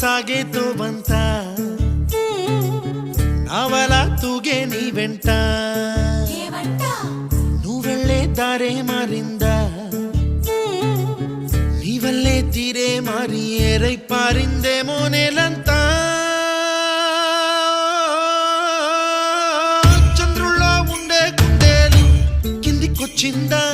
సాగేతో బంత నావలా తూగే నీ వెంట నువ్వెళ్ళే దారే మారిందా నీ వల్లే తీరే మారి ఏరై పారిందేమో నేలంతా చంద్రుల్లో ఉండే గుండెలు కిందికొచ్చిందా